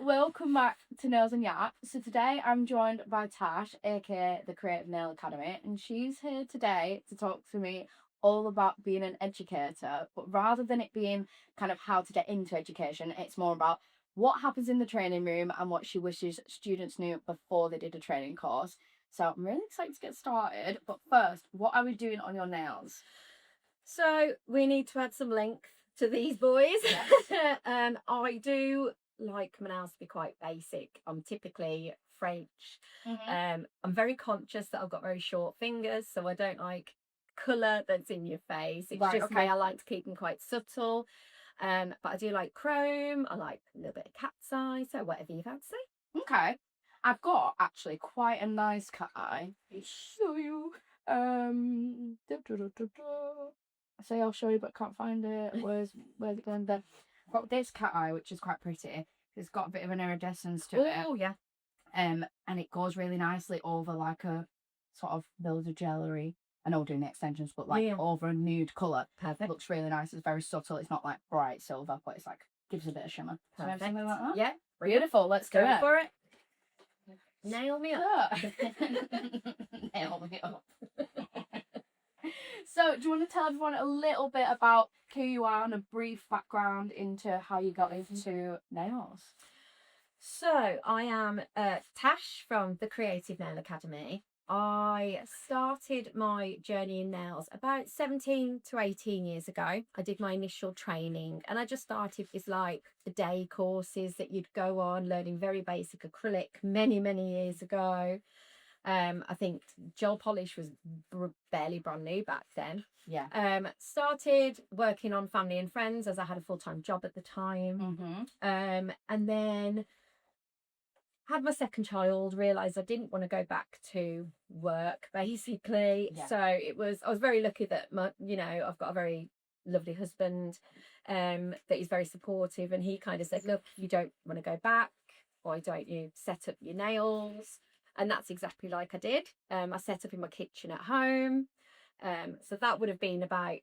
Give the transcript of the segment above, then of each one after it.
welcome back to Nails and Yap. So today I'm joined by Tash, aka the Creative Nail Academy, and she's here today to talk to me all about being an educator. But rather than it being kind of how to get into education, it's more about what happens in the training room and what she wishes students knew before they did a training course. So I'm really excited to get started. But first, what are we doing on your nails? So we need to add some length to these boys. Yes. I do like my nails to be quite basic. I'm typically French. I'm very conscious that I've got very short fingers, so I don't like colour that's in your face. It's Right, just okay. me. I like to keep them quite subtle. But I do like chrome. I like a little bit of cat's eye. So whatever you fancy. Okay. I've got actually quite a nice cat eye. I'll show you. I say I'll show you, but can't find it. Where's it going there? I've got this cat eye, which is quite pretty. It's got a bit of an iridescence to it. Oh yeah. And it goes really nicely over like a sort of builder jewellery. I know we're doing the extensions, but like over a nude colour. Perfect. Looks really nice. It's very subtle. It's not like bright silver, but it's like gives a bit of shimmer. Perfect. So something like that. Yeah. Beautiful. Let's do it. for it. Nail me up. Nail me up. So, do you want to tell everyone a little bit about who you are and a brief background into how you got into nails? So, I am Tash from the Creative Nail Academy. I started my journey in nails about 17 to 18 years ago. I did my initial training and I just started with like the day courses that you'd go on, learning very basic acrylic many years ago. I think gel polish was barely brand new back then. Yeah. Started working on family and friends as I had a full-time job at the time. And then had my second child, realised I didn't want to go back to work basically. Yeah. So I was very lucky that I've got a very lovely husband that is very supportive, and he kind of said, look, you don't want to go back, why don't you set up your nails? And that's exactly like I did. I set up in my kitchen at home. So that would have been about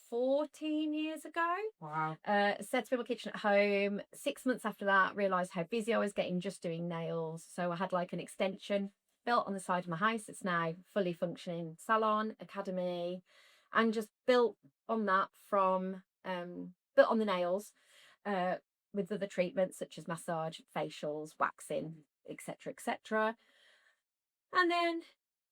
14 years ago. Wow. Set up in my kitchen at home. 6 months after that, realised how busy I was getting just doing nails. So I had like an extension built on the side of my house. It's now fully functioning salon, academy, and just built on that from, built on the nails with other treatments such as massage, facials, waxing, etc, etc. And then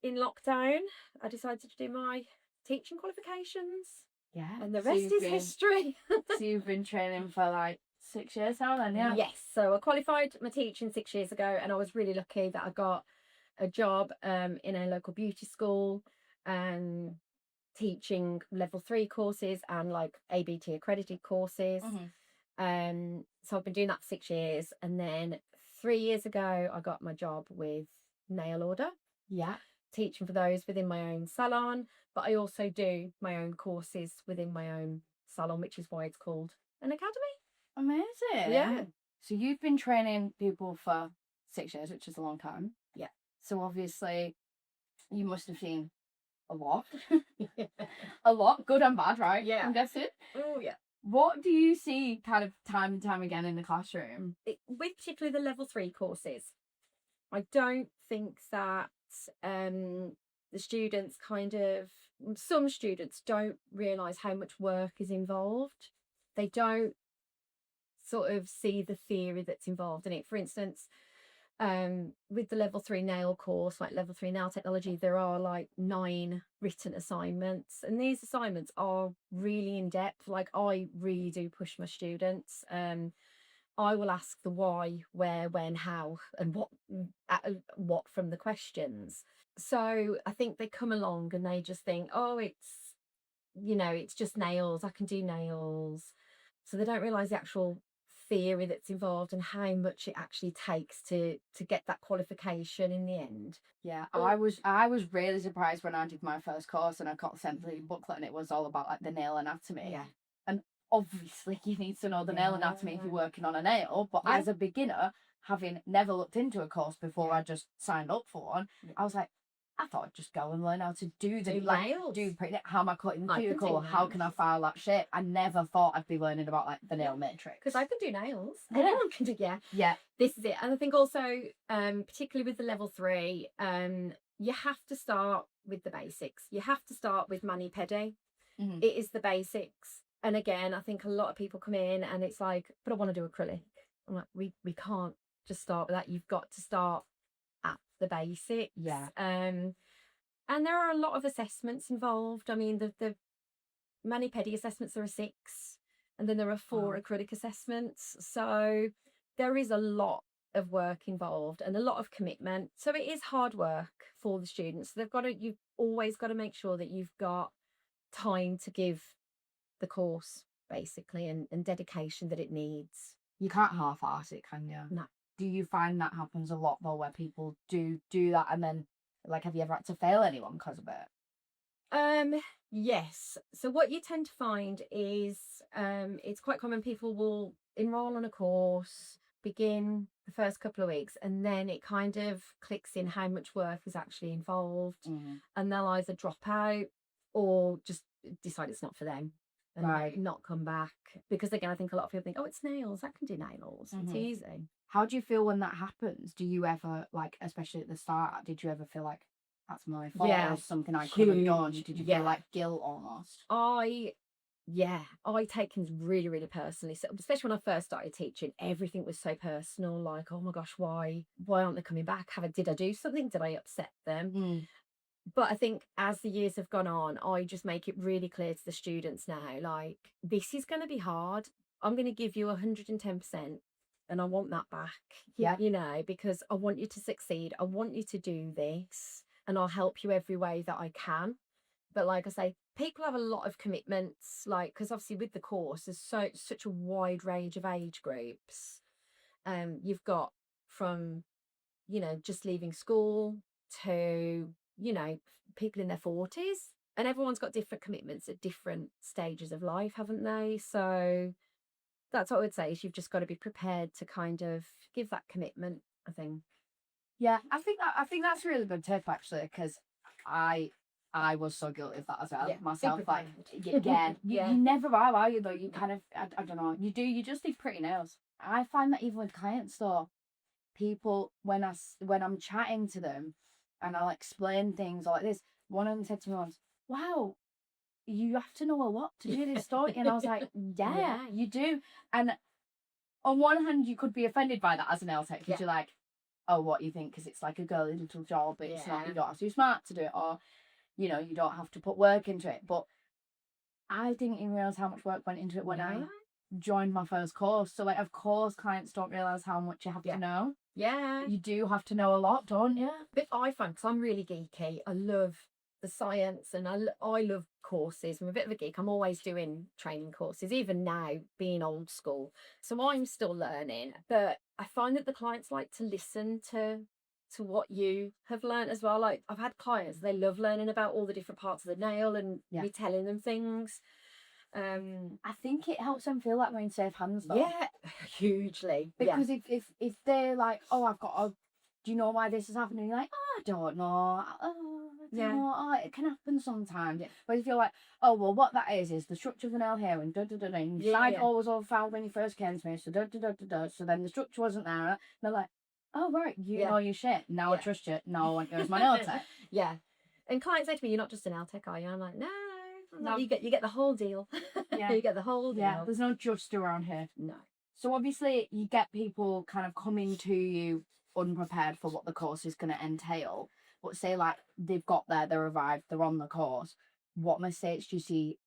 in lockdown, I decided to do my teaching qualifications. Yeah. And the rest is history. So you've been training for like 6 years now then, yeah? Yes. So I qualified my teaching 6 years ago, and I was really lucky that I got a job in a local beauty school and teaching level 3 courses and like ABT accredited courses. So I've been doing that for 6 years, and then 3 years ago I got my job with Nail Order. Yeah. Teaching for those within my own salon, but I also do my own courses within my own salon, which is why it's called an academy. Amazing. Yeah. So you've been training people for 6 years, which is a long time. Yeah. So obviously you must have seen a lot. A lot, good and bad, right? Yeah. I'm guessing. Oh yeah. What do you see kind of time and time again in the classroom? With particularly the level 3 courses, I don't think that the students some students don't realise how much work is involved. They don't sort of see the theory that's involved in it. For instance, with the level 3 nail course, like level 3 nail technology, there are like 9 written assignments, and these assignments are really in depth. Like I really do push my students. I will ask the why, where, when, how, and what from the questions. So I think they come along and they just think, oh, it's just nails. I can do nails. So they don't realise the actual theory that's involved and how much it actually takes to get that qualification in the end. Yeah, I was really surprised when I did my first course and I got sent the booklet and it was all about like the nail anatomy. Yeah. And obviously you need to know the nail anatomy if you're working on a nail, but as a beginner, having never looked into a course before, I just signed up for one, I was like, I thought I'd just go and learn how to do Do like nails. how am I cutting the I can do cuticle, how nails. can I file that shape. I never thought I'd be learning about like the nail matrix. Because I can do nails. Yeah. Anyone can do, Yeah. This is it. And I think also, particularly with the level 3, you have to start with the basics. You have to start with mani pedi. Mhm. It is the basics. And again, I think a lot of people come in and it's like, but I want to do acrylic. I'm like, we can't just start with that. You've got to start at the basics. Yeah. And there are a lot of assessments involved. I mean, the mani pedi assessments, there are 6, and then there are 4 Wow. acrylic assessments. So there is a lot of work involved and a lot of commitment. So it is hard work for the students. You've always got to make sure that you've got time to give the course, basically, and dedication that it needs. You can't half-arse it, can you? No. Do you find that happens a lot though, where people do that and then like have you ever had to fail anyone because of it? Yes. So what you tend to find is it's quite common people will enroll on a course, begin the first couple of weeks, and then it kind of clicks in how much work is actually involved, and they'll either drop out or just decide it's not for them and Right. not come back. Because again, I think a lot of people think, oh, it's nails, I can do nails, it's easy. How do you feel when that happens? Do you ever, like, especially at the start, did you ever feel like that's my fault or something I could have done? Did you feel like guilt almost? I take things really, really personally. So, especially when I first started teaching, everything was so personal. Like, oh my gosh, why aren't they coming back? Did I do something? Did I upset them? But I think as the years have gone on, I just make it really clear to the students now, like, this is going to be hard. I'm going to give you 110%. And I want that back, because I want you to succeed. I want you to do this, and I'll help you every way that I can. But like I say, people have a lot of commitments, like, because obviously with the course, there's such a wide range of age groups. You've got from, just leaving school to, people in their 40s, and everyone's got different commitments at different stages of life, haven't they? So that's what I would say, is you've just got to be prepared to kind of give that commitment, I think. Yeah, I think that's a really good tip actually, because I was so guilty of that as well myself. Like, you never are you though? You kind of I don't know. You just need pretty nails. I find that even with clients though, people when I'm chatting to them, and I'll explain things like this. One of them said to me once, "Wow, you have to know a lot to do this, don't you?" And I was like, yeah, you do. And on one hand, you could be offended by that as an LTEC, because you're like, oh, what you think? Because it's like a girly little job, but it's not. You don't have to be smart to do it, or you don't have to put work into it. But I didn't even realize how much work went into it when I joined my first course. So, like, of course, clients don't realize how much you have to know. Yeah, you do have to know a lot, don't you? But I find, because I'm really geeky, I love the science, and I love courses. I'm a bit of a geek. I'm always doing training courses, even now, being old school. So I'm still learning, but I find that the clients like to listen to what you have learned as well. Like, I've had clients, they love learning about all the different parts of the nail and me telling them things. I think it helps them feel like they're in safe hands though. Yeah, hugely. Because if they're like, oh, I've got a, do you know why this is happening? You're like, oh, I don't know. Oh, I don't know. Oh, it can happen sometimes. But if you're like, oh, well, what that is the structure of the nail here, and and your side always overfouled when you first came to me, so so then the structure wasn't there. And they're like, oh, right, you know your shit. Now I trust you. Now I want you as my nail tech. And clients say to me, you're not just an nail tech, are you? I'm like, no. You get the whole deal. You get the whole deal. Yeah, there's no just around here. No. So obviously you get people kind of coming to you unprepared for what the course is going to entail. But say like they've got there, they're arrived, they're on the course. What mistakes do you see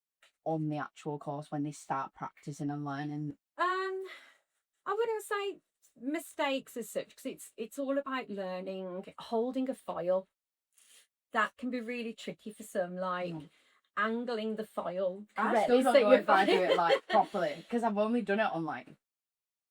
on the actual course when they start practicing and learning? I wouldn't say mistakes as such, because it's all about learning, holding a file. That can be really tricky for some, like angling the file correctly. I still don't know if I do it like properly, because I've only done it on like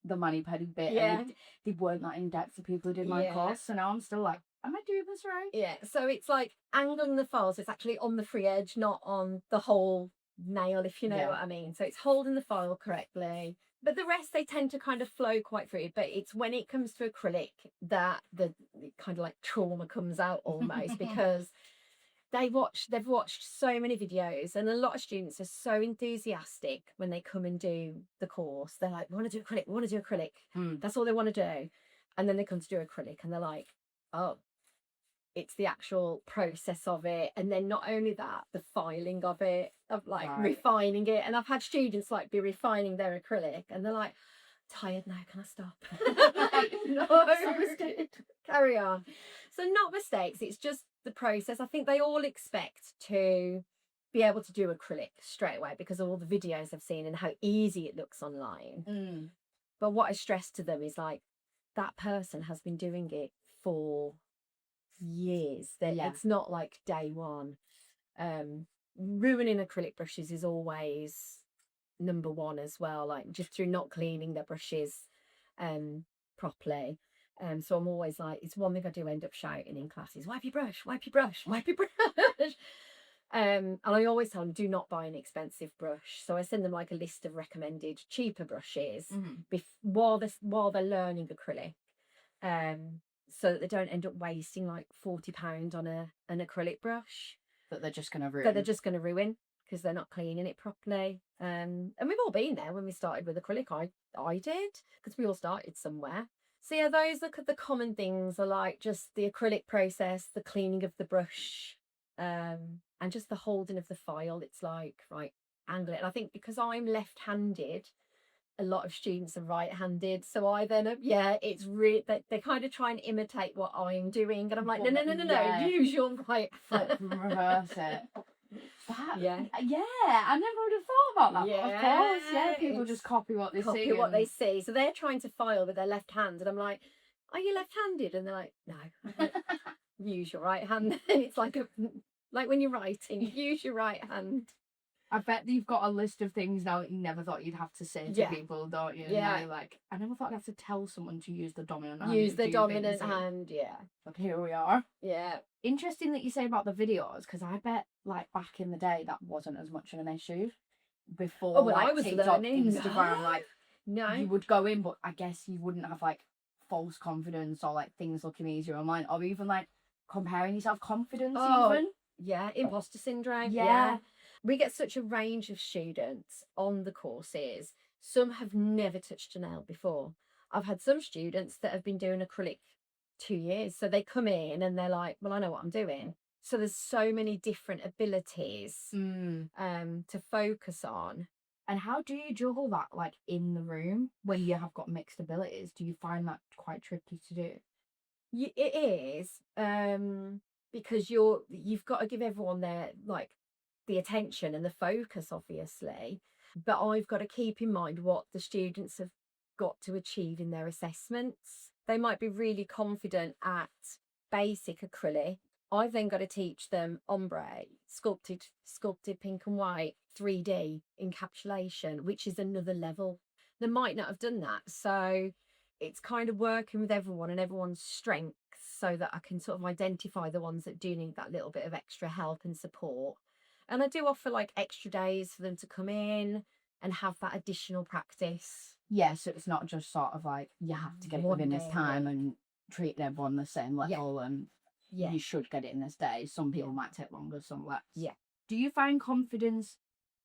the mani pedi bit, and they weren't that in depth for people who did my course. So now I'm still like, am I doing this right? Yeah. So it's like angling the file, so it's actually on the free edge, not on the whole nail, if you know what I mean. So it's holding the file correctly, But the rest, they tend to kind of flow quite free. But it's when it comes to acrylic that the kind of like trauma comes out almost, because they've watched so many videos, and a lot of students are so enthusiastic when they come and do the course. They're like, we want to do acrylic, we want to do acrylic. That's all they want to do. And then they come to do acrylic and they're like, oh, it's the actual process of it. And then not only that, the filing of it, of like refining it. And I've had students like be refining their acrylic and they're like, tired now, can I stop? No, carry on. So not mistakes, it's just the process. I think they all expect to be able to do acrylic straight away because of all the videos I've seen and how easy it looks online. But what I stress to them is like, that person has been doing it for years. It's not like day one. Ruining acrylic brushes is always number one as well, like just through not cleaning their brushes properly. So I'm always like, it's one thing I do end up shouting in classes, wipe your brush, wipe your brush, wipe your brush. And I always tell them, do not buy an expensive brush. So I send them like a list of recommended cheaper brushes while they're learning acrylic, so that they don't end up wasting like £40 on an acrylic brush that they're just going to ruin because they're not cleaning it properly. And we've all been there when we started with acrylic. I did, because we all started somewhere. So yeah, those look at the common things are like just the acrylic process, the cleaning of the brush, and just the holding of the file. It's like, right, angle it. And I think because I'm left-handed, a lot of students are right-handed, so I then it's really they kind of try and imitate what I'm doing, and I'm like, no, use your right hand. Reverse it. I never would have thought about that. Of course, people just copy what they see. So they're trying to file with their left hand, and I'm like, are you left-handed? And they're like, no. Like, use your right hand. It's like when you're writing, use your right hand. I bet that you've got a list of things now that you never thought you'd have to say to people, don't you? Yeah. And like, I never thought I'd have to tell someone to use the dominant hand. Use the dominant hand, But here we are. Yeah. Interesting that you say about the videos, because I bet like back in the day that wasn't as much of an issue. Before like I was TikTok, learning. Instagram, like no, you would go in, but I guess you wouldn't have like false confidence or like things looking easier online, or even like comparing yourself confidence even. Yeah, imposter syndrome. Yeah. We get such a range of students on the courses. Some have never touched a nail before. I've had some students that have been doing acrylic 2 years. So they come in and they're like, well, I know what I'm doing. So there's so many different abilities to focus on. And how do you juggle that like in the room when you have got mixed abilities? Do you find that quite tricky to do? It is, because you've got to give everyone their like the attention and the focus, obviously, but I've got to keep in mind what the students have got to achieve in their assessments. They might be really confident at basic acrylic. I've then got to teach them ombre, sculpted pink and white, 3D encapsulation, which is another level. They might not have done that, so it's kind of working with everyone and everyone's strengths so that I can sort of identify the ones that do need that little bit of extra help and support. And I do offer like extra days for them to come in and have that additional practice. Yeah, so it's not just sort of like you have to get it within this time and treat everyone the same level and you should get it in this day. Some people might take longer, some less. Yeah. Do you find confidence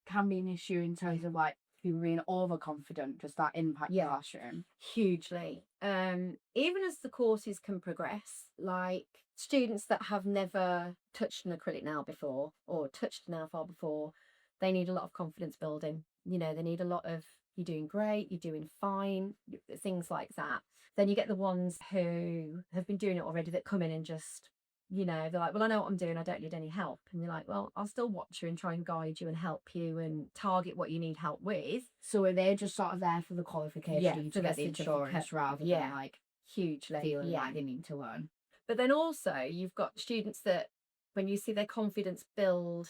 can be an issue in terms of like people being overconfident? Does that impact the classroom? Hugely. Even as the courses can progress, like students that have never touched an acrylic nail before or touched a nail file before, they need a lot of confidence building. You know, they need a lot of, you're doing great, you're doing fine, things like that. Then you get the ones who have been doing it already that come in and just, you know, they're like, well, I know what I'm doing, I don't need any help. And you're like, well, I'll still watch you and try and guide you and help you and target what you need help with. So are they just sort of there for the qualification to get the insurance rather than like hugely feeling like they need to learn? But then also you've got students that when you see their confidence build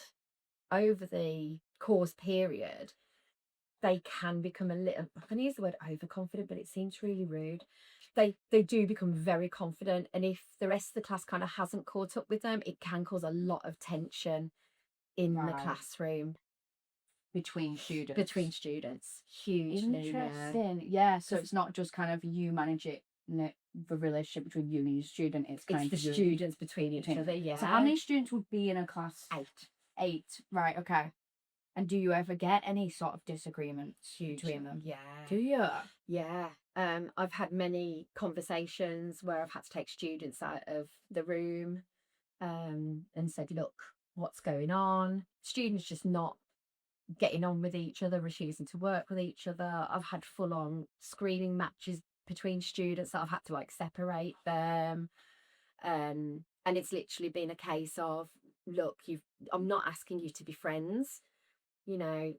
over the course period, they can become a little, I can use the word overconfident, but it seems really rude. They do become very confident, and if the rest of the class kind of hasn't caught up with them, it can cause a lot of tension in the classroom. between students. Between students. Hugely, yeah. Interesting. Yeah, so it's not just kind of you manage it, the relationship between you and your student. It's kind It's of the you students between each other, yeah. So how many students would be in a class? 8. 8. Right, okay. And do you ever get any sort of disagreements between them? Yeah. Do you? Yeah. I've had many conversations where I've had to take students out of the room and said, look, what's going on? Students just not getting on with each other, refusing to work with each other. I've had full on screaming matches between students that I've had to like separate them. And it's literally been a case of, look, I'm not asking you to be friends, you know,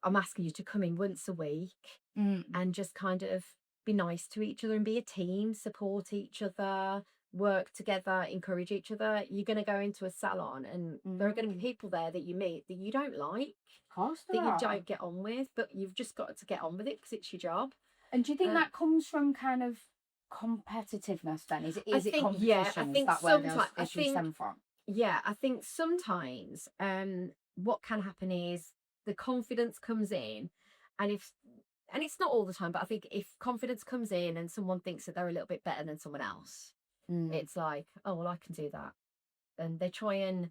I'm asking you to come in once a week and just kind of be nice to each other and be a team, support each other, work together, encourage each other. You're going to go into a salon and there are going to be people there that you meet that you don't like, Of course that you don't get on with, but you've just got to get on with it because it's your job. And do you think that comes from kind of competitiveness then? Is it competition? Yeah, I think is that where those issues stem from? Yeah, I think sometimes what can happen is the confidence comes in, and it's not all the time, but I think if confidence comes in and someone thinks that they're a little bit better than someone else, it's like, oh well, I can do that, and they try and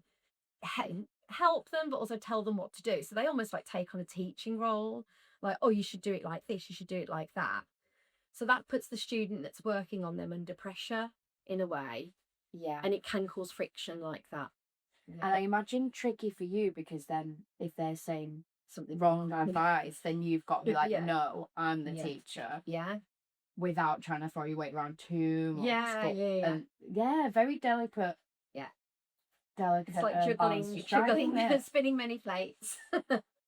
help them but also tell them what to do, so they almost like take on a teaching role, like, oh, you should do it like this, you should do it like that. So that puts the student that's working on them under pressure in a way. Yeah. And it can cause friction like that. Yeah. And I imagine tricky for you because then if they're saying something wrong advice, then you've got to be like, no, I'm the teacher. Yeah. Without trying to throw your weight around too much. Yeah. And, very delicate. Yeah. Delicate. It's like juggling spinning many plates.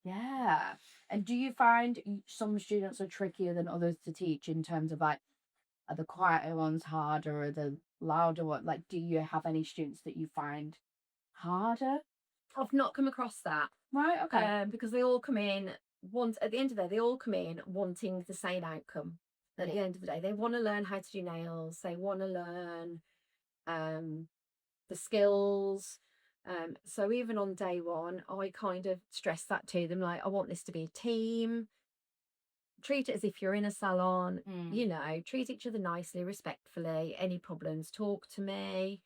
Yeah. And do you find some students are trickier than others to teach in terms of like, are the quieter ones harder or the louder ones? Like, do you have any students that you find harder? I've not come across that. Right, okay. Because they all come in, at the end of the day, they all come in wanting the same outcome. At the end of the day, they want to learn how to do nails. They want to learn the skills. So even on day one, I kind of stress that to them, like, I want this to be a team. Treat it as if you're in a salon, you know, treat each other nicely, respectfully. Any problems, talk to me.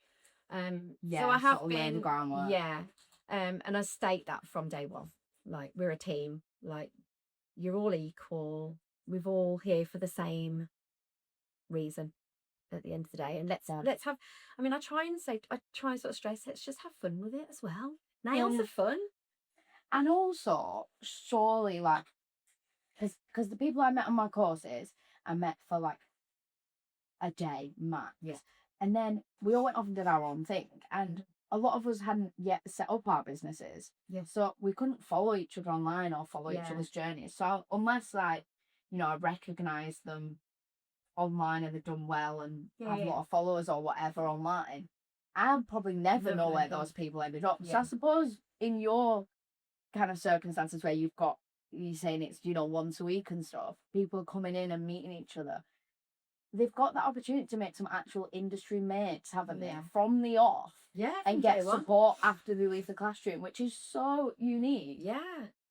So I have been, the groundwork. Yeah. And I state that from day one, like, we're a team, like, you're all equal. We're all here for the same reason at the end of the day. And let's have, I mean, I try and sort of stress, let's just have fun with it as well. Nails are fun. And also, surely, like, because the people I met on my courses, I met for like a day max. Yeah. And then we all went off and did our own thing. And a lot of us hadn't yet set up our businesses. Yeah. So we couldn't follow each other online or follow each other's journeys. So unless, like, you know, I recognise them online and they've done well and have a lot of followers or whatever online, I'll probably never know where those people ended up. So I suppose in your kind of circumstances where you're saying it's, you know, once a week and stuff, people coming in and meeting each other, they've got that opportunity to make some actual industry mates, haven't they, from the off? Yeah. And get support after they leave the classroom, which is so unique. Yeah.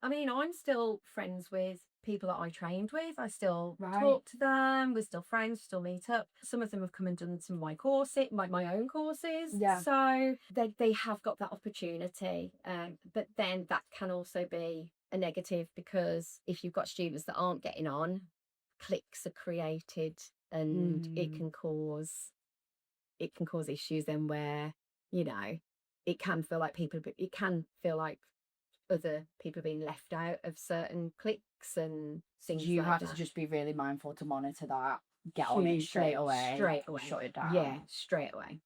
I mean, I'm still friends with people that I trained with. I still talk to them. We're still friends, still meet up. Some of them have come and done some of my courses, my own courses. Yeah. So they have got that opportunity. But then that can also be a negative, because if you've got students that aren't getting on, cliques are created, and it can cause issues then where, you know, it can feel like other people are being left out of certain cliques and things. You like have that. to just be really mindful to monitor that, get on it straight away, shut it down. Yeah, straight away.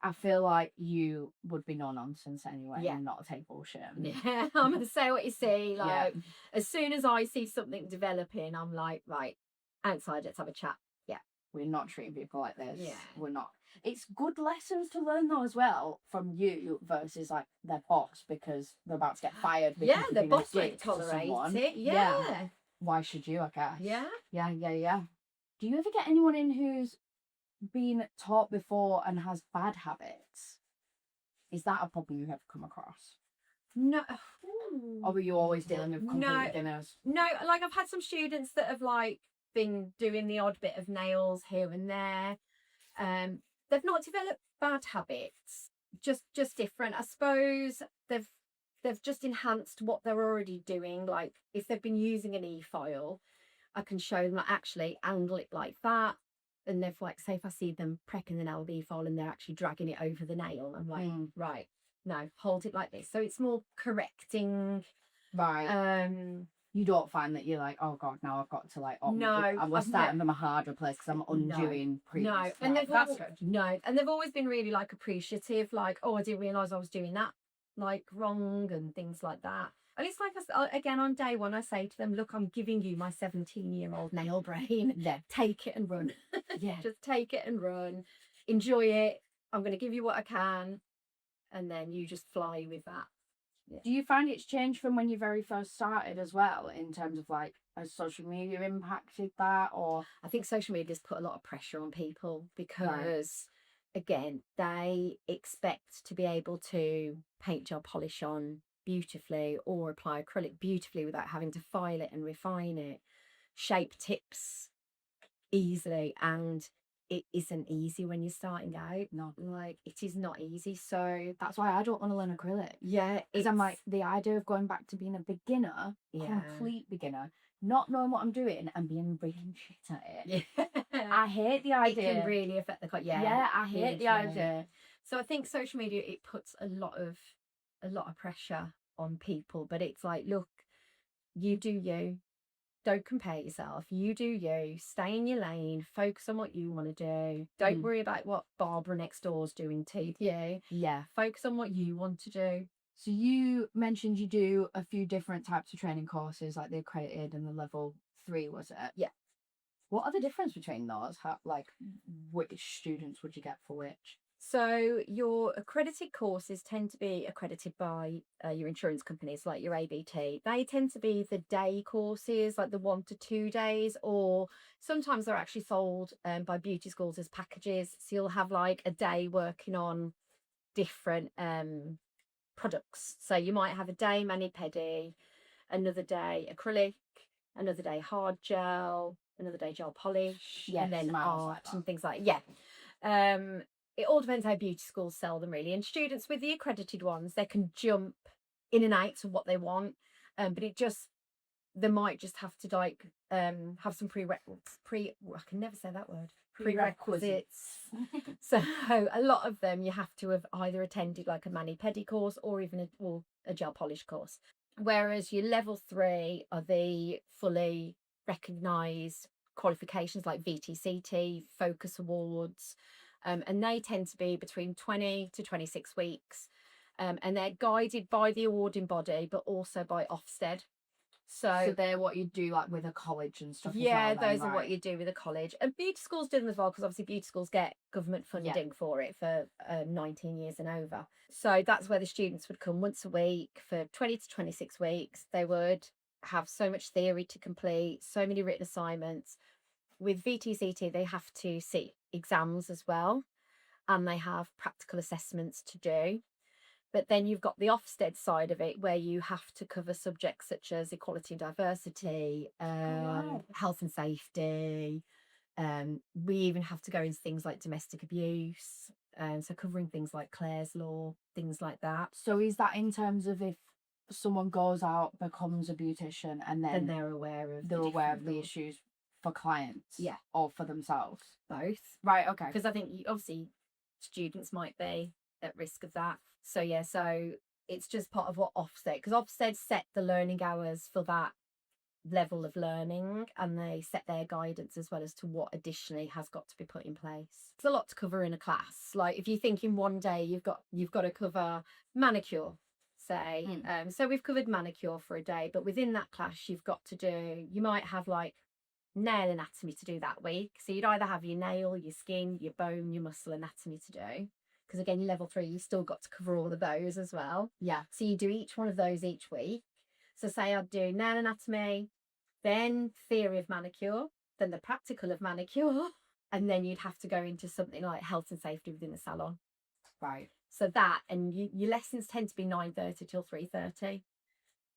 I feel like you would be no nonsense anyway, and not take bullshit. Yeah, I'm gonna say what you see. Like, as soon as I see something developing, I'm like, right, outside, let's have a chat. Yeah, we're not treating people like this. Yeah, we're not. It's good lessons to learn though as well from you versus like their boss, because they're about to get fired. Yeah, the boss won't tolerate it. Yeah. Why should you? I guess. Yeah. Yeah. Do you ever get anyone in who's been taught before and has bad habits? Is that a problem you've ever come across? No. Or were you always dealing with complete No. beginners? No, like I've had some students that have like been doing the odd bit of nails here and there. They've not developed bad habits, just different. I suppose they've just enhanced what they're already doing. Like if they've been using an e-file, I can show them like actually angle it like that. And they've like, say if I see them prepping an LB file and they're actually dragging it over the nail, I'm like, right, no, hold it like this. So it's more correcting. Right. You don't find that you're like, oh God, now I've got to like, No, I was starting from a harder place because I'm undoing previous. No, and right, that's good. No, and they've always been really like appreciative, like, oh, I didn't realise I was doing that like wrong and things like that. And it's like, again, on day one, I say to them, look, I'm giving you my 17-year-old nail brain. Yeah. Take it and run. Yeah. Just take it and run. Enjoy it. I'm going to give you what I can. And then you just fly with that. Yeah. Do you find it's changed from when you very first started as well, in terms of like, has social media impacted that? Or I think social media's put a lot of pressure on people because, again, they expect to be able to paint gel polish on beautifully or apply acrylic beautifully without having to file it and refine it, shape tips easily, and it isn't easy when you're starting out. No. Like, it is not easy. So that's why I don't want to learn acrylic. yeah, because I'm like, the idea of going back to being a beginner, complete beginner, not knowing what I'm doing and being really shit at it. Yeah. I hate the idea. It can really affect the yeah, I hate the idea. So I think social media, it puts a lot of pressure on people, but it's like, look, you do you. Don't compare yourself. You do you. Stay in your lane. Focus on what you want to do. Don't worry about what Barbara next door's doing to you. Yeah. Focus on what you want to do. So you mentioned you do a few different types of training courses, like the accredited and the level 3, was it? Yeah. What are the difference between those? How, like, which students would you get for which? So your accredited courses tend to be accredited by your insurance companies, like your ABT. They tend to be the day courses, like the 1 to 2 days, or sometimes they're actually sold by beauty schools as packages. So you'll have like a day working on different products. So you might have a day mani pedi, another day acrylic, another day hard gel, another day gel polish, and then art and things like that. Yeah. It all depends how beauty schools sell them, really. And students with the accredited ones, they can jump in and out of what they want. But they might just have to like have some I can never say that word. Prerequisites. So a lot of them you have to have either attended like a mani pedi course or even a gel polish course. Whereas your level 3 are the fully recognised qualifications like VTCT, Focus Awards. And they tend to be between 20 to 26 weeks. And they're guided by the awarding body, but also by Ofsted. So they're what you do like with a college and stuff. Yeah, as well, those are what you do with a college. And beauty schools do them as well, because obviously beauty schools get government funding for it for 19 years and over. So that's where the students would come once a week for 20 to 26 weeks. They would have so much theory to complete, so many written assignments. With VTCT, they have to sit exams as well, and they have practical assessments to do. But then you've got the Ofsted side of it, where you have to cover subjects such as equality and diversity, health and safety. We even have to go into things like domestic abuse, so covering things like Clare's Law, things like that. So is that in terms of if someone goes out, becomes a beautician, and then they're aware of the issues for clients, or for themselves? Both. Right. Okay. Because I think obviously students might be at risk of that. So yeah, so it's just part of what Ofsted, because Ofsted set the learning hours for that level of learning, and they set their guidance as well as to what additionally has got to be put in place. It's a lot to cover in a class. Like if you think in one day you've got to cover manicure, say, so we've covered manicure for a day, but within that class you might have like nail anatomy to do that week. So you'd either have your nail, your skin, your bone, your muscle anatomy to do. Because again, your level 3, you've still got to cover all of those as well. Yeah. So you do each one of those each week. So say I'd do nail anatomy, then theory of manicure, then the practical of manicure, and then you'd have to go into something like health and safety within the salon. Right. So that, and your lessons tend to be 9:30 till 3:30.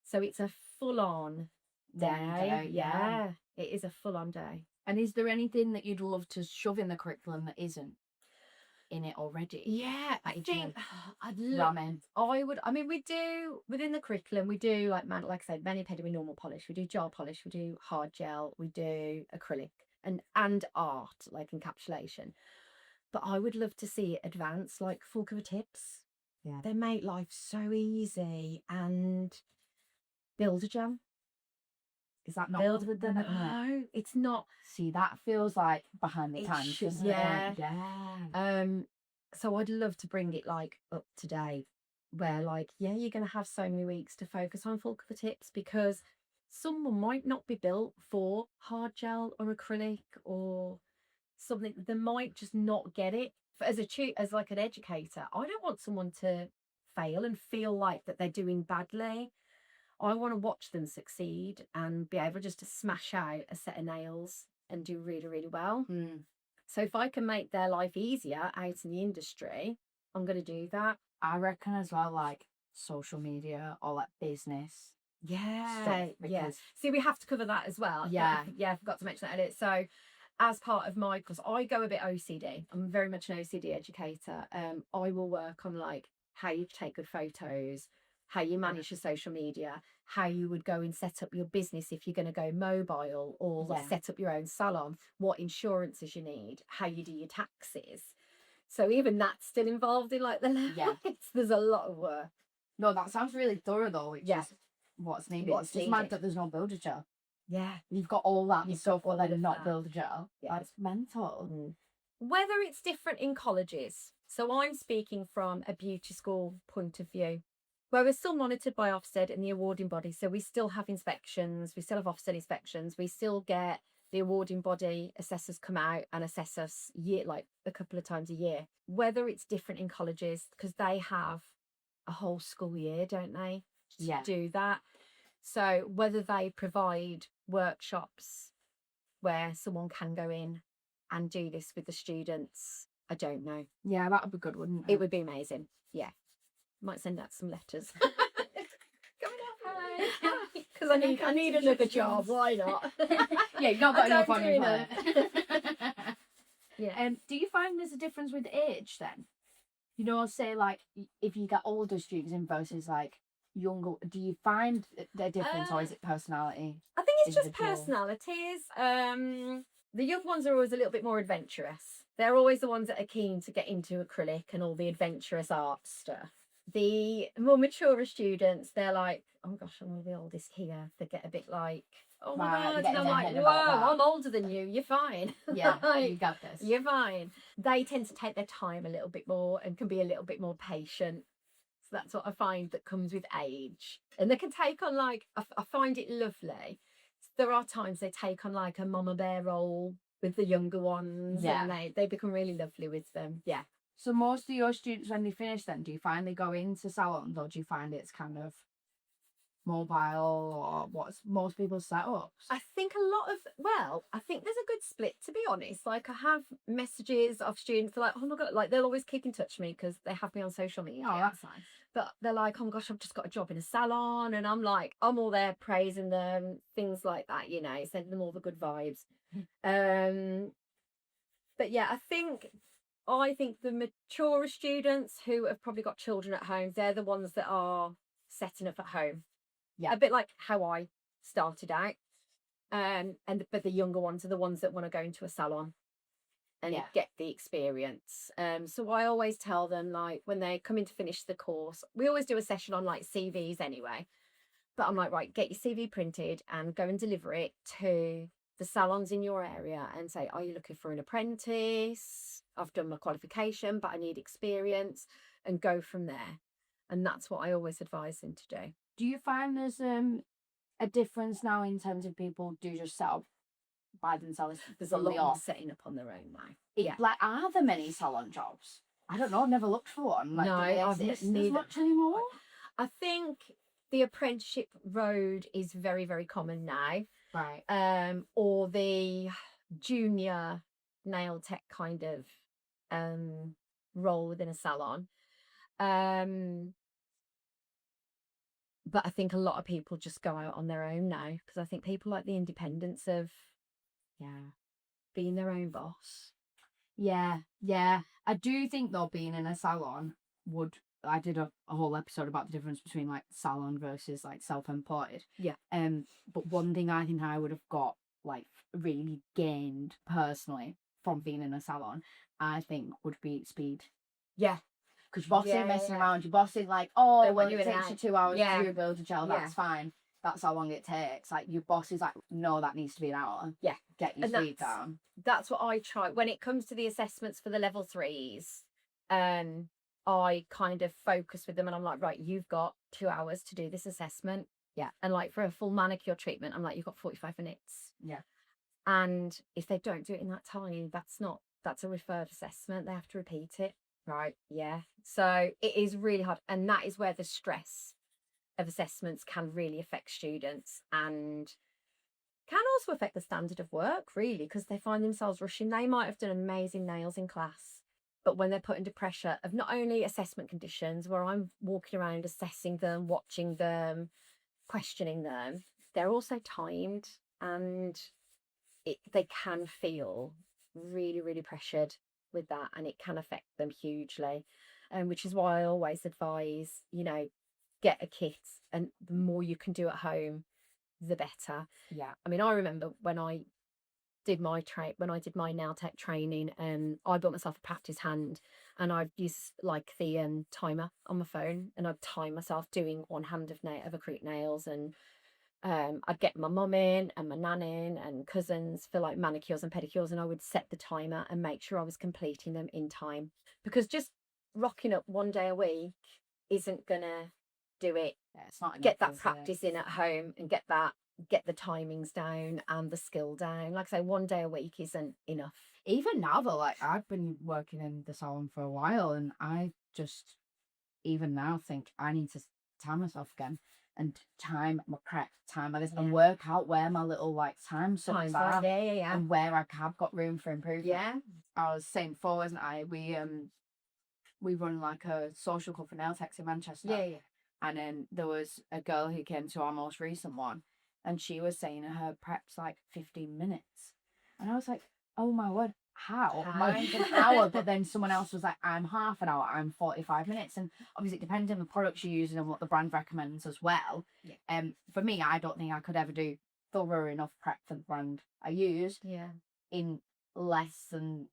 So it's a full-on day. Yeah, it is a full-on day. And is there anything that you'd love to shove in the curriculum that isn't in it already? Yeah, I think I'd love. Ramming. I mean, we do within the curriculum. We do like I said, mani pedi with normal polish. We do gel polish. We do hard gel. We do acrylic and art like encapsulation. But I would love to see it advance, like full cover tips. Yeah. They make life so easy. And builder gel. Is that not Build with them? No, it's not. See, that feels like behind the It times, should, doesn't yeah. it? Yeah. So I'd love to bring it like up to date, where like, yeah, you're gonna have so many weeks to focus on full cover tips, because someone might not be built for hard gel or acrylic or something. They might just not get it. As like an educator, I don't want someone to fail and feel like that they're doing badly. I want to watch them succeed and be able just to smash out a set of nails and do really, really well. So if I can make their life easier out in the industry, I'm going to do that. I reckon as well, like social media or like business. Yeah, yeah. See, we have to cover that as well. Yeah. I forgot to mention that earlier. So as part of my course, I go a bit OCD. I'm very much an OCD educator. I will work on like how you take good photos, how you manage your social media, how you would go and set up your business if you're going to go mobile or set up your own salon, what insurances you need, how you do your taxes. So even that's still involved in like the levels. Yeah. There's a lot of work. No, that sounds really thorough though, which is what's needed. It's just mad that there's no builder gel. Yeah. You've got all that stuff, but then not builder gel. Yeah. That's mental. Whether it's different in colleges. So I'm speaking from a beauty school point of view, where we're still monitored by Ofsted and the awarding body. So we still have inspections, we still have Ofsted inspections, we still get the awarding body assessors come out and assess us like a couple of times a year. Whether it's different in colleges, because they have a whole school year, don't they, to do that. So whether they provide workshops where someone can go in and do this with the students, I don't know. Yeah, that would be good, wouldn't it? It would be amazing. Yeah. Might send out some letters. Because I need another job. Why not? Yeah, you've not got enough on your plate. Yeah. Do you find there's a difference with age then? You know, say like if you get older students in versus like younger, do you find the difference, or is it personality? I think it's just personalities. The young ones are always a little bit more adventurous. They're always the ones that are keen to get into acrylic and all the adventurous art stuff. The more mature students, they're like, oh gosh, I'm the oldest here. They get a bit like, oh my God. And I'm like, whoa, I'm older than you. You're fine. Yeah, you got this. You're fine. They tend to take their time a little bit more and can be a little bit more patient. So that's what I find that comes with age. And they can take on like, I find it lovely. There are times they take on like a mama bear role with the younger ones. Yeah. And they become really lovely with them. Yeah. So most of your students, when they finish then, do you find they go into salons, or do you find it's kind of mobile, or what's most people's setups? I think I think there's a good split, to be honest. Like I have messages of students like, oh my God, like they'll always keep in touch with me because they have me on social media. Oh, that's nice. But they're like, oh my gosh, I've just got a job in a salon. And I'm like, I'm all there praising them, things like that, you know, sending them all the good vibes. But yeah, I think the mature students who have probably got children at home, they're the ones that are setting up at home. Yeah. A bit like how I started out. But the younger ones are the ones that want to go into a salon and get the experience. So I always tell them, like, when they come in to finish the course, we always do a session on like CVs anyway. But I'm like, right, get your CV printed and go and deliver it to the salons in your area and say, are you looking for an apprentice? I've done my qualification, but I need experience, and go from there. And that's what I always advise them to do. Do you find there's a difference now in terms of people do just set up by themselves? There's a lot more setting up on their own now. Like, are there many salon jobs? I don't know. I've never looked for one. Like, no, I've neither. Much anymore. I think the apprenticeship road is very, very common now. Right. Or the junior nail tech kind of role within a salon. But I think a lot of people just go out on their own now because I think people like the independence of being their own boss. Yeah, yeah. I do think though being in a salon would I did a whole episode about the difference between like salon versus like self-employed. Yeah. But one thing I think I would have got like really gained personally from being in a salon, I think would be speed. Yeah. Because your boss Yeah, ain't messing yeah. around. Your boss is like, oh, They well, want you it in and takes you out. 2 hours Yeah. to do a build to gel. Yeah. That's fine. That's how long it takes. Like your boss is like, no, that needs to be an hour. Yeah. Get your And speed down. That's what I try when it comes to the assessments for the level 3s. I kind of focus with them and I'm like, right, you've got 2 hours to do this assessment. Yeah. And like for a full manicure treatment, I'm like, you've got 45 minutes. Yeah. And if they don't do it in that time, that's a referred assessment. They have to repeat it. Right. Yeah. So it is really hard. And that is where the stress of assessments can really affect students and can also affect the standard of work, really, because they find themselves rushing. They might have done amazing nails in class, but when they're put under pressure of not only assessment conditions, where I'm walking around assessing them, watching them, questioning them, they're also timed and they can feel really, really pressured with that, and it can affect them hugely. Which is why I always advise, get a kit, and the more you can do at home, the better. Yeah. I mean, I remember when I did my nail tech training, I built myself a practice hand, and I'd use like the timer on my phone, and I'd time myself doing one hand of acrylic nails, and I'd get my mum in and my nan in and cousins for like manicures and pedicures, and I would set the timer and make sure I was completing them in time, because just rocking up one day a week isn't gonna do it. Yeah, it's not Get enough, that practice in at home and get the timings down and the skill down. Like I say, one day a week isn't enough. Even now though, like I've been working in the salon for a while, and I just even now think I need to time myself again and time my prep, time my this, and work out where my little like time sucks are, and where I have got room for improvement. Yeah. I was saying before, wasn't I? We run like a social club for nail techs in Manchester. Yeah. And then there was a girl who came to our most recent one, and she was saying her prep's like 15 minutes. And I was like, oh my word, how? Mine's an hour, but then someone else was like, I'm half an hour, I'm 45 minutes. And obviously it depends on the products you're using and what the brand recommends as well. Yeah. For me, I don't think I could ever do thorough enough prep for the brand I use. Yeah. In less than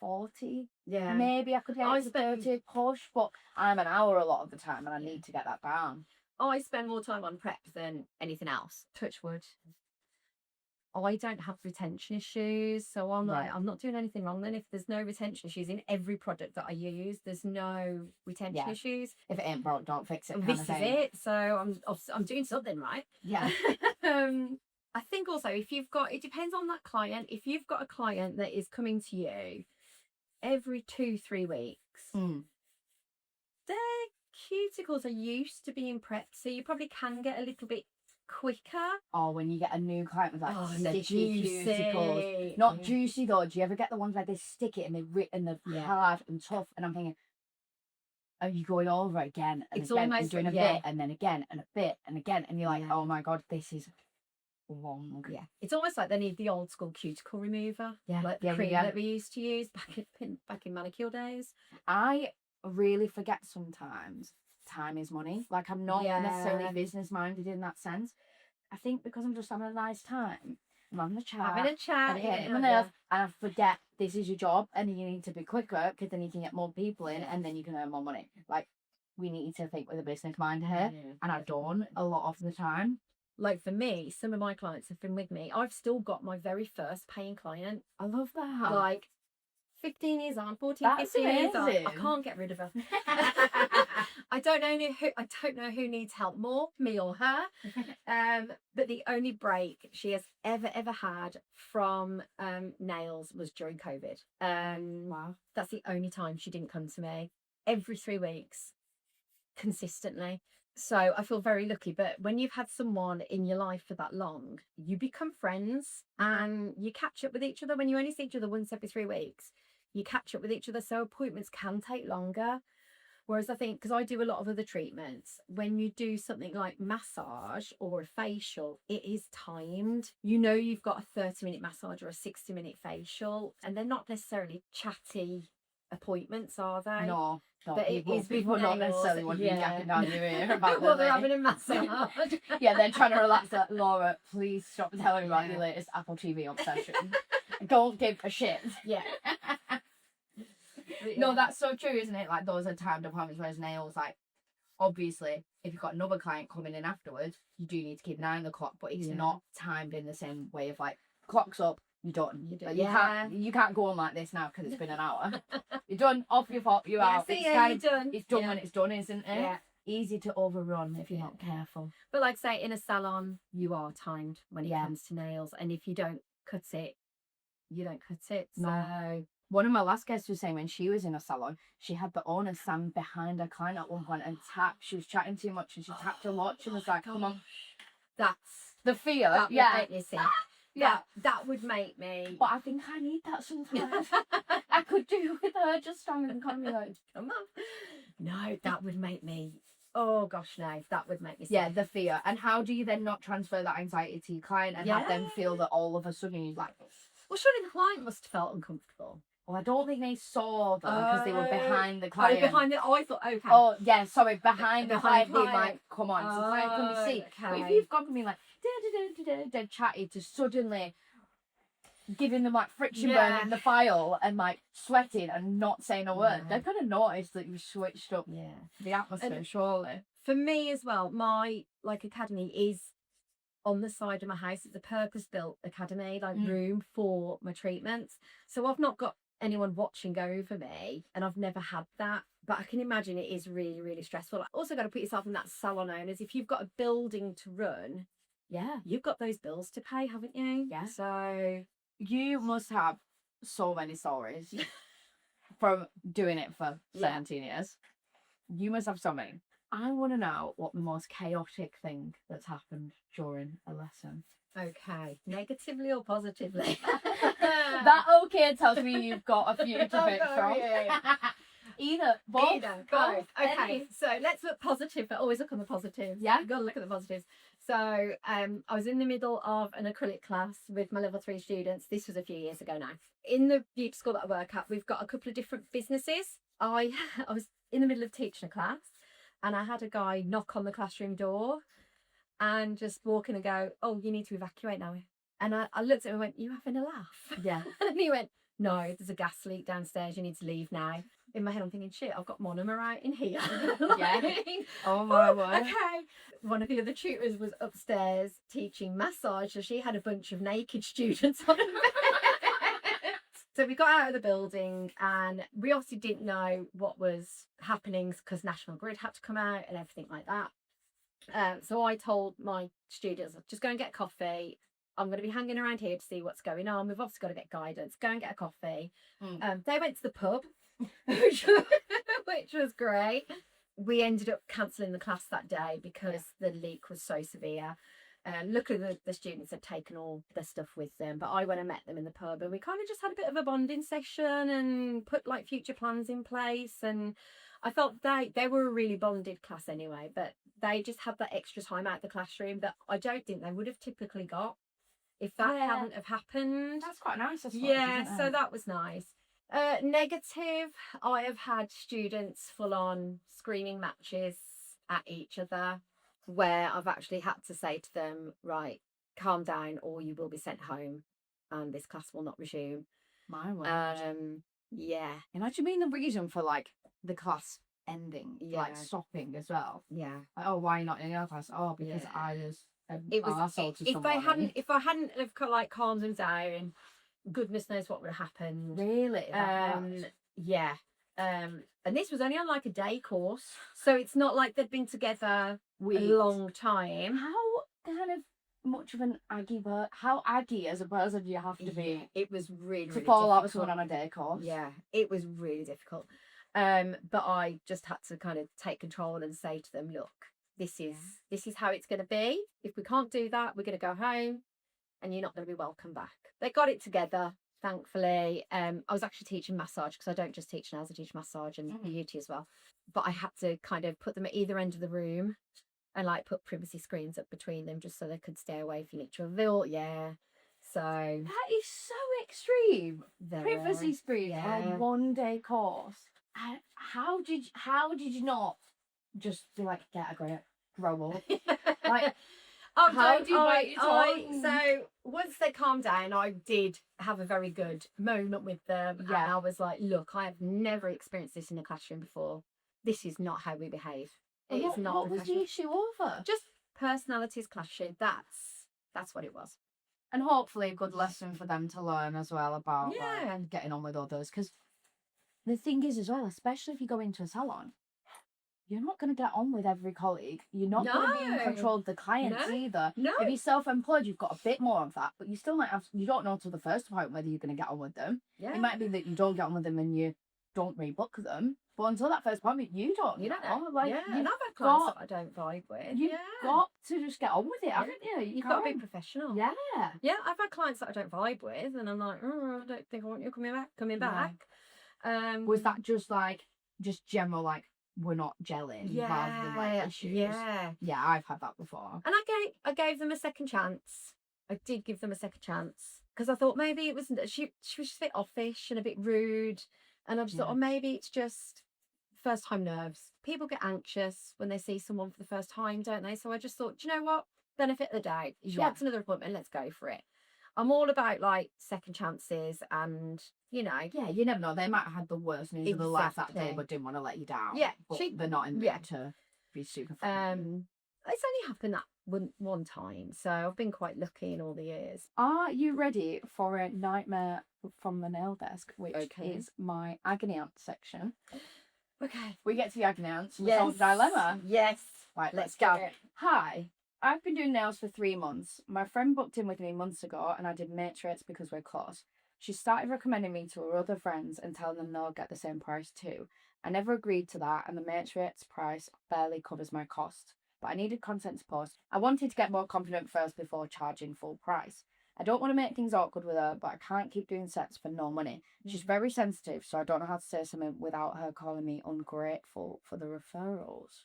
40. Yeah. Maybe I could get it to 30 push, but I'm an hour a lot of the time, and I need to get that down. I spend more time on prep than anything else. Touch wood. I don't have retention issues, so I'm not doing anything wrong then. If there's no retention issues in every product that I use, there's no retention issues. If it ain't broke, don't fix it. This is it. So I'm doing something right. Yeah. I think also it depends on that client. If you've got a client that is coming to you every 2-3 weeks, their cuticles are used to being prepped, so you probably can get a little bit quicker. Or when you get a new client with like sticky juicy cuticles, not juicy though. Do you ever get the ones where they stick it and they're hard and tough? And I'm thinking, are you going over again and it's again, almost and doing a bit and then again and a bit and again, and you're like, oh my god, this is long. Yeah, it's almost like they need the old school cuticle remover, like the cream that we used to use back in manicure days. I really forget sometimes time is money. Like I'm not necessarily business minded in that sense. I think because I'm just having a nice time, I'm having a chat, and I forget this is your job and you need to be quicker because then you can get more people in and then you can earn more money. Like we need to think with a business mind here, and I don't a lot of the time. Like for me, some of my clients have been with me. I've still got my very first paying client. I love that. Like 15 years on, 15 years on, I can't get rid of her. I don't know who needs help more, me or her. But the only break she has ever had from nails was during COVID. Wow. That's the only time she didn't come to me. Every 3 weeks, consistently. So I feel very lucky. But when you've had someone in your life for that long, you become friends and you catch up with each other. When you only see each other once every 3 weeks, you catch up with each other. So appointments can take longer. Whereas I think, because I do a lot of other treatments, when you do something like massage or a facial, it is timed. You know, you've got a 30-minute massage or a 60-minute facial, and they're not necessarily chatty appointments, are they? No, But it is with people not nails, necessarily want to be yeah. yakking down your ear about Well, their they're day. having a massage. Yeah, they're trying to relax. That Laura, please stop telling me about your latest Apple TV obsession. Don't give a shit. Yeah. No, that's so true, isn't it? Like, those are timed appointments, whereas nails, like, obviously, if you've got another client coming in afterwards, you do need to keep an eye on the clock, but it's not timed in the same way of, like, clock's up, you're done. Like, you can't go on like this now because it's been an hour. You're done, off your fault, you're out. See, It's you're done. It's done when it's done, isn't it? Yeah. Easy to overrun if you're not careful. But like I say, in a salon, you are timed when it comes to nails, and if you don't cut it, you don't cut it. So. No. One of my last guests was saying when she was in a salon, she had the owner stand behind her client at one point and tap. She was chatting too much and she tapped her watch and was like, "Come on." That's the fear. That would make me sick. Yeah. That would make me. But I think I need that sometimes. I could do with her just standing and kind of be like, "Come on." No, that would make me. Oh gosh, no, that would make me sick. Yeah, the fear. And how do you then not transfer that anxiety to your client and have them feel that all of a sudden you're like, well, surely the client must have felt uncomfortable. well, I don't think they saw them because they were behind the client. Oh, behind the. Oh, I thought, okay. Oh, yeah, sorry, behind the client being client. like, come on, so the client couldn't see. But if you've gone from being like, dead chatty to suddenly giving them like friction burn in the file and like sweating and not saying a word, they're going to notice that you've switched up the atmosphere, surely. For me as well, my like academy is on the side of my house. It's a purpose-built academy, like room for my treatments. So I've not got anyone watching over me, and I've never had that. But I can imagine it is really, really stressful. I've also got to put yourself in that salon owners. If you've got a building to run, you've got those bills to pay, haven't you? Yeah. So you must have so many stories from doing it for 17 years. You must have so many. I want to know what the most chaotic thing that's happened during a lesson. Okay, negatively or positively? That okay tells me you've got a few to pick from. Either, both. Okay, so let's look positive, but always look on the positives. Yeah. You've got to look at the positives. So I was in the middle of an acrylic class with my level 3 students. This was a few years ago now. In the beauty school that I work at, we've got a couple of different businesses. I was in the middle of teaching a class, and I had a guy knock on the classroom door and just walk in and go, "Oh, you need to evacuate now." And I looked at him and went, "You having a laugh?" Yeah. And he went, "No, there's a gas leak downstairs. You need to leave now." In my head, I'm thinking, shit, I've got monomer out in here. Oh my word. Okay. One of the other tutors was upstairs teaching massage, so she had a bunch of naked students on her bed. So we got out of the building, and we obviously didn't know what was happening because National Grid had to come out and everything like that. So I told my students, just go and get coffee. I'm going to be hanging around here to see what's going on. We've obviously got to get guidance. Go and get a coffee. They went to the pub, which was great. We ended up cancelling the class that day because the leak was so severe. Luckily, the students had taken all their stuff with them, but I went and met them in the pub, and we kind of just had a bit of a bonding session and put like future plans in place. And I felt they were a really bonded class anyway, but they just had that extra time out the classroom that I don't think they would have typically got if that hadn't have happened. That's quite nice, I suppose, yeah, isn't so it? that was nice. Negative, I have had students full on screaming matches at each other, where I've actually had to say to them, right, calm down or you will be sent home and this class will not resume. My word. Yeah. Imagine being the reason for like the class ending, like stopping as well. Yeah. Like, oh, why are you not in your class? Oh, because I was it was arsehole to if someone. if I hadn't have like calmed them down, goodness knows what would have happened. Really? Yeah. And this was only on like a day course, so it's not like they'd been together a long time. How kind of much of an Aggie, how Aggie as a person do you have to be? It was really to fall out with someone on a day course. Yeah, it was really difficult. But I just had to kind of take control and say to them, look, this is how it's going to be. If we can't do that, we're going to go home and you're not going to be welcome back. They got it together. thankfully. I was actually teaching massage, because I don't just teach nails, I teach massage and beauty as well. But I had to kind of put them at either end of the room and like put privacy screens up between them just so they could stay away from each other. Yeah. So That is so extreme. Privacy screen on a yeah. 1-day course. How did you not just be like, get a grip, grow up? Like, Oh, how don't do you bite your tongue? so once they calmed down, I did have a very good moment with them. Yeah. And I was like, look, I have never experienced this in a classroom before. This is not how we behave. It is not What was the professional. issue over? Just personalities clashing. That's what it was. And hopefully a good lesson for them to learn as well about Yeah. like, getting on with others. Because the thing is as well, especially if you go into a salon, you're not going to get on with every colleague. You're not going to be in No. control of the clients No. either. No. If you're self-employed, you've got a bit more of that, but you still might have, you don't know till the first appointment whether you're going to get on with them. Yeah. It might be that you don't get on with them and you don't rebook them. But until that first appointment, you don't You don't know. know. Like, yeah. you've And I've had clients got- that I don't vibe with. You've yeah. got to just get on with it, haven't you? You've got to be professional. Yeah. Yeah, I've had clients that I don't vibe with, and I'm like, oh, I don't think I want you coming back. Was that just general, like, we're not gelling rather than like issues? Yeah. I've had that before. And I gave them a second chance. I did give them a second chance, because I thought maybe it wasn't, she was just a bit offish and a bit rude, and I just thought, oh, maybe it's just first time nerves. People get anxious when they see someone for the first time, don't they? So I just thought, do you know what? Benefit of the doubt. She wants another appointment. Let's go for it. I'm all about like second chances, and you know. Yeah, you never know. They might have had the worst news of their life that day, Exactly. but didn't want to let you down. Yeah, but they're not in the mood to be super fun. It's only happened that one time, so I've been quite lucky in all the years. Are you ready for a nightmare from the nail desk, which is my agony aunt section? Okay. We get to the agony aunt, so we solve the dilemma. Yes. Right, Let's go. go. Hi, I've been doing nails for 3 months. My friend booked in with me months ago, and I did matrix because we're close. She started recommending me to her other friends and telling them they'll get the same price too. I never agreed to that, and the matrix price barely covers my cost. But I needed content to post. I wanted to get more confident first before charging full price. I don't want to make things awkward with her, but I can't keep doing sets for no money. She's very sensitive, so I don't know how to say something without her calling me ungrateful for the referrals.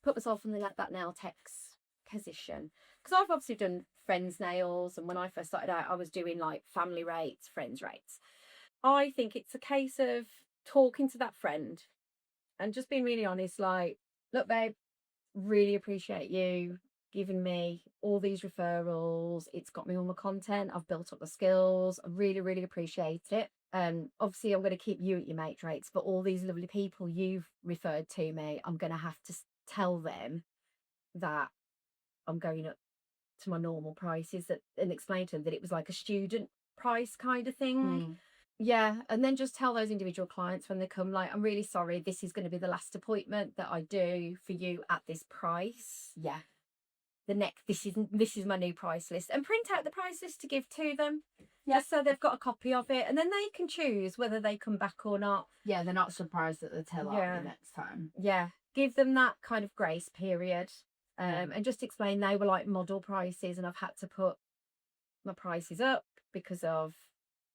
Put myself in that nail tech's position, because I've obviously done friends' nails, and when I first started out, I was doing like family rates, friends' rates. I think it's a case of talking to that friend and just being really honest, like, look, babe, really appreciate you giving me all these referrals. It's got me all the content. I've built up the skills. I really, really appreciate it. Obviously, I'm going to keep you at your mate rates, but all these lovely people you've referred to me, I'm going to have to tell them that I'm going up to my normal prices, and explain to them that it was like a student price kind of thing. Yeah, and then just tell those individual clients when they come, like, I'm really sorry, this is going to be the last appointment that I do for you at this price. Yeah. This is my new price list, and print out the price list to give to them, just so they've got a copy of it, and then they can choose whether they come back or not. Yeah, they're not surprised that they tell out the next time. Yeah, give them that kind of grace period, and just explain they were like model prices, and I've had to put my prices up because of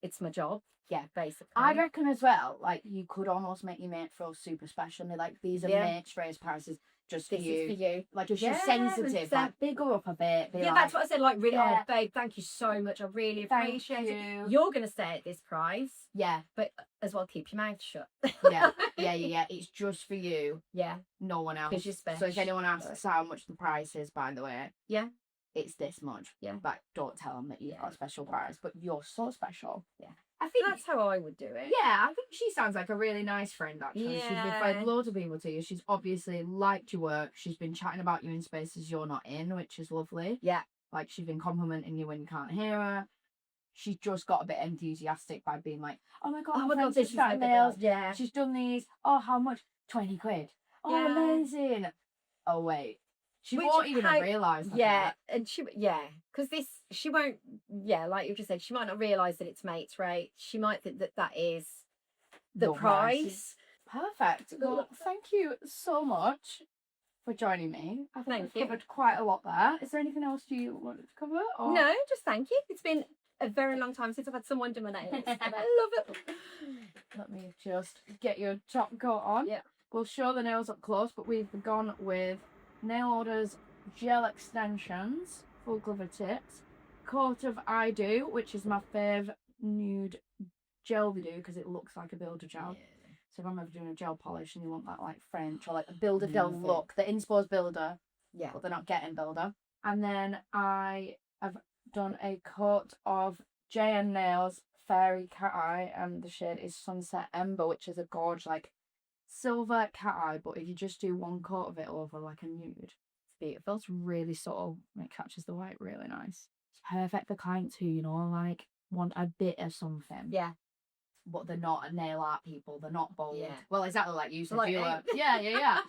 it's my job. Yeah, basically. I reckon as well, like, you could almost make your mate feel super special. And like, these are mates raised prices just for This you. is for you. Like, just you're sensitive, like, big her up a bit. Be Yeah, like, that's what I said. Like, really, oh, babe, thank you so much. I really appreciate it. You're going to stay at this price. Yeah. But as well, keep your mouth shut. Yeah. It's just for you. Yeah. No one else. 'Cause you're special. So if anyone asks how much the price is, by the way, yeah, it's this much. Yeah. But don't tell them that you've got a special price. But you're so special. Yeah. I think that's how I would do it. Yeah, I think she sounds like a really nice friend, actually. She's referred loads of people to you. She's obviously liked your work. She's been chatting about you in spaces you're not in, which is lovely. Yeah. Like, she's been complimenting you when you can't hear her. She's just got a bit enthusiastic by being like, oh my God, my friend's just started nails. Yeah. She's done these. Oh, how much? 20 quid. Oh, amazing. Oh, wait. She won't even realise that. Yeah, and because she won't, like you just said, she might not realise that it's mates rate. She might think that is the price. Perfect. Well, thank you so much for joining me. I think we've covered quite a lot there. Is there anything else you wanted to cover? Or? No, just thank you. It's been a very long time since I've had someone do my nails. And I love it. Let me just get your top coat on. Yeah. We'll show the nails up close, but we've gone with Nail Orders gel extensions, full cover tips, coat of I Do, which is my fave nude gel we do because it looks like a builder gel. Yeah. So if I'm ever doing a gel polish and you want that like French or like a builder gel Love it. look, the Inspo's builder, Yeah. but they're not getting builder. And then I have done a coat of JN Nails Fairy Cat Eye, and the shade is Sunset Ember, which is a gorge like silver cat eye, but if you just do one coat of it over like a nude, it's beautiful. It's really subtle and it catches the white really nice. It's perfect for clients who, you know, like want a bit of something. Yeah. But they're not nail art people, they're not bold. Yeah. Well, exactly like you said. Like You me. were. Yeah.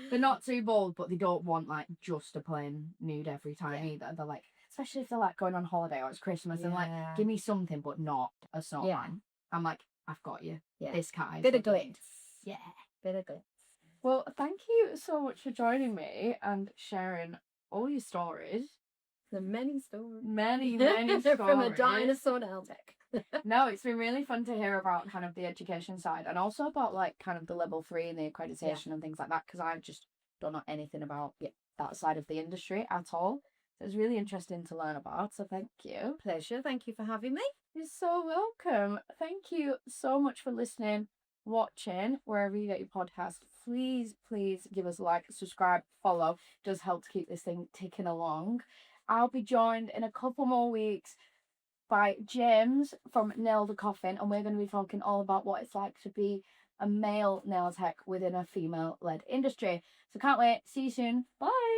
They're not too bold, but they don't want like just a plain nude every time either. They're like, especially if they're like going on holiday or it's Christmas and like, Yeah. give me something but not a snowman. Yeah. I'm like, I've got you. Yeah. This cat is Bit of what you need. glitz. Yeah. Bit of glitz. Well, thank you so much for joining me and sharing all your stories. The many stories. Many stories. From a dinosaur nail tech. No, it's been really fun to hear about kind of the education side and also about like kind of the level 3 and the accreditation and things like that, because I just don't know anything about that side of the industry at all. So it's really interesting to learn about. So thank you. Pleasure. Thank you for having me. You're so welcome. Thank you so much for listening, watching, wherever you get your podcast. Please give us a like, subscribe, follow. It does help to keep this thing ticking along. I'll be joined in a couple more weeks by James from Nail the Coffin, and we're going to be talking all about what it's like to be a male nail tech within a female-led industry. So can't wait. See you soon. Bye.